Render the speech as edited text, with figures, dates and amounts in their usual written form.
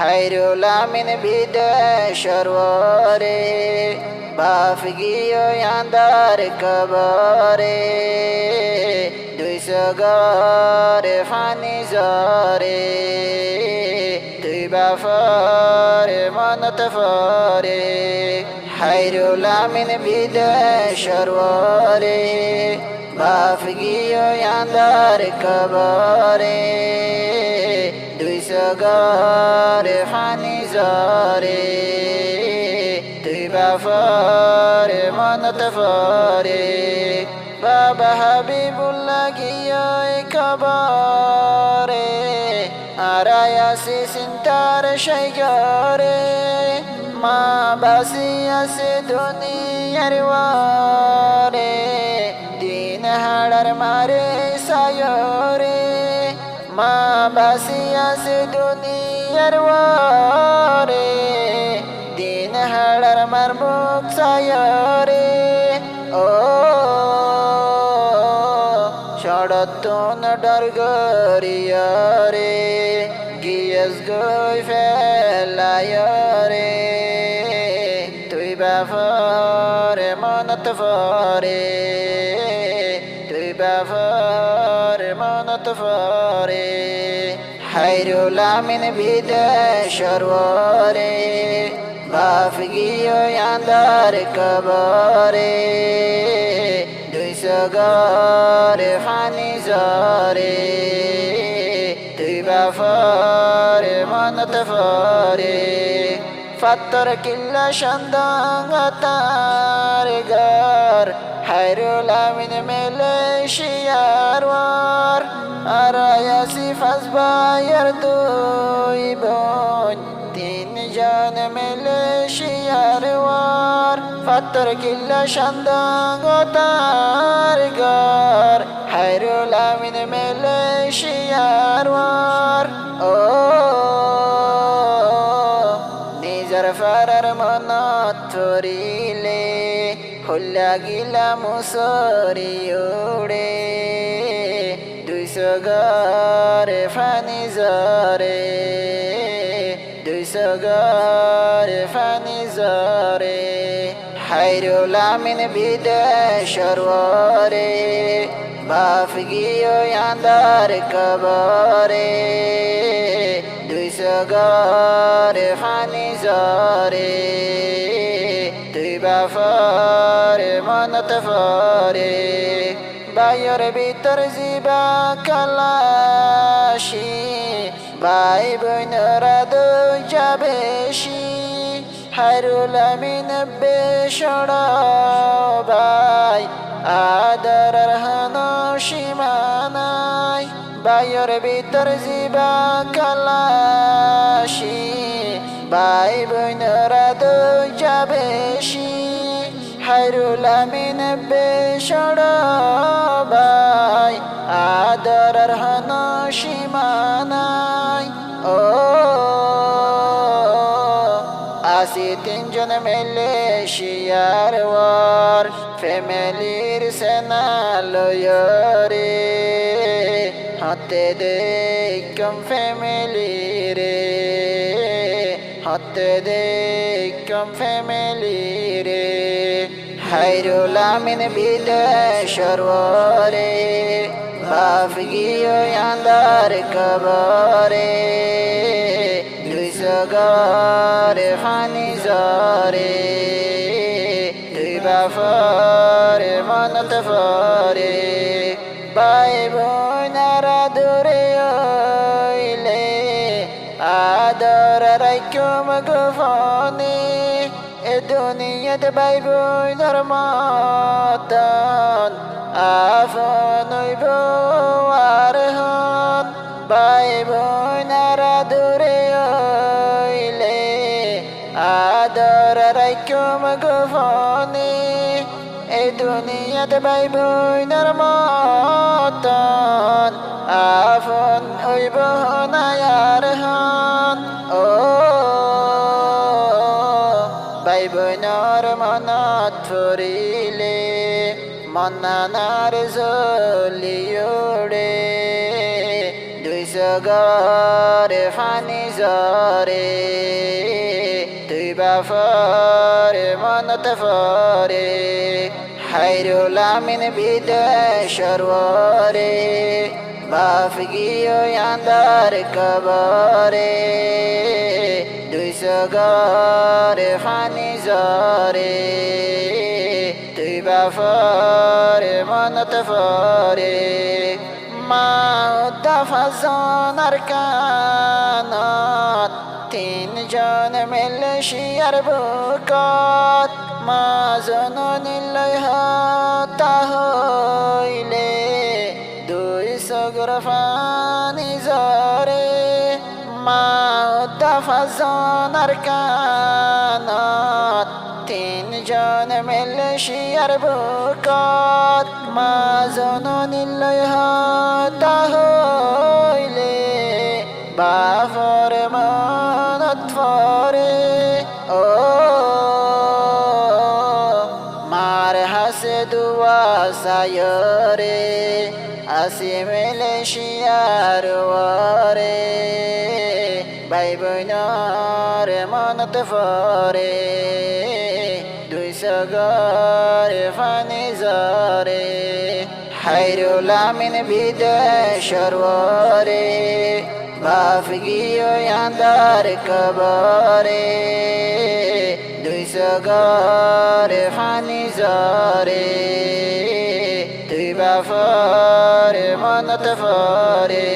খাইরুল আমিন বিদেশরে বাফ গিয়ে আন্দার কবরে 200 গরে ফানি জরে তুই বাফরে মনত ফরে খাইরুল আমিন বিদেশরে বাফ গিয়ে আন্দার কবরে 200 গরে ফানি জরে তুই বাফরে মনত ফরে বাবা হাবিবুল্লাহ গিয়ে কবরে আরায়াসি চিন্তার সাইগরে মা বাসি আছে দুনিয়ার ওয়ারে দিন হাড়ার মারে সায়রে মা বাসি আছে দুনিয়ার ওয়ারে দিন হাড়ার মার মুখ সায়রে ও সড়তুন ডর গরিয়রে গিয়েস গই ফেলায়রে তুই বাফরে মনত ফরে তুই বাফরে মনত ফরে খাইরুল আমিন বিদেশরে বাফ গিয়ে আন্দার কবরে 200 গরে ফানি জরে তুই বাফরে মনত ফরে ফাত্তর কিল্লা সন্দাঙ্গাতার গর খাইরুল আমিন মালয়েশিয়ার ওয়ার আরায়াসি ফাসবায়ার দুই বোন 3 জন মালয়েশিয়ার ওয়ার ফাত্তর কিল্লা সন্দাঙ্গাতার গর খাইরুল আমিন মালয়েশিয়ার ওয়ার ও নিজর ফারার মনত ধরিলে হল্লা গিলা মুসরি উড়ে 200 গরে ফানি জরে 200 গরে ফানি জরে খাইরুল আমিন বিদেশরে বাফ গিয়ে আন্দার কবরে 200 গরে ফানি জরে তুই বাফরে মনত ফরে বায়র ভিতর জিবা কালাশি ভাই বোনরা দু যাবেশি খাইরুল আমিন বেশড় ভাই আদরের হানো সীমানাই বায়র ভিতর জিবা কালাশি ভাই বোনরা দু যাবেশি খাইরুল আমিন বেশড় ভাই আদরের হানো সীমানাই ও আসি 3 জন মালয়েশিয়ার ওয়ার ফ্যামিলির সেনা লয়রে হাতে দেখম ফ্যামিলি রে হাতে দেখম ফ্যামিলি রে খাইরুল আমিন বিদেশরে বাফ গিয়ে আন্দার কবরে 200 গরে ফানি জরে তুই বাফরে মনত ফরে ভাই বোনারা দূরে হইলে আদর রাইকুম গোপনে এ দুনিয়াতে ভাই বোনার মতন আপন হইব আর হন ভাই বোনারা দূরে হইলে আদর রাইকুম গোপনে এই দুনিয়াতে ভাই বোনার মতন আপন হইব না আর হন ও ভাই বোনার মনত ধরিলে মন্নানার জ্বলি ওড়ে 200 গরে ফানি জরে তুই বাফরে মনত ফরে হাইরুল আমিন বিদেশরে বাফ গিয়ে আন্দার কবরে 200 গরে ফানি জরে তুই বাফরে মনত ফরে মা দাফাজানার কানাত 3 জন মিলে শিয়ার বুকত মা জননীলয় হতা হইলে 200 গরফানি জরে মা দাফাজানার কানাত 3 জন মিলে শিয়ার বুকত মা জননীলয় হতা হইলে বাফর মনত ফরে ও মার হাসে দুয়া সায়রে আসি মিলে শিয়ার ওরে ভাই বোনের মনত ফরে 200 গরে ফানি জরে হাইরুল আমিন বিদেশরে বাফ গিয়ে আন্দার কবরে 200 গরে ফানি জরে তুই বাফরে মনত ফরে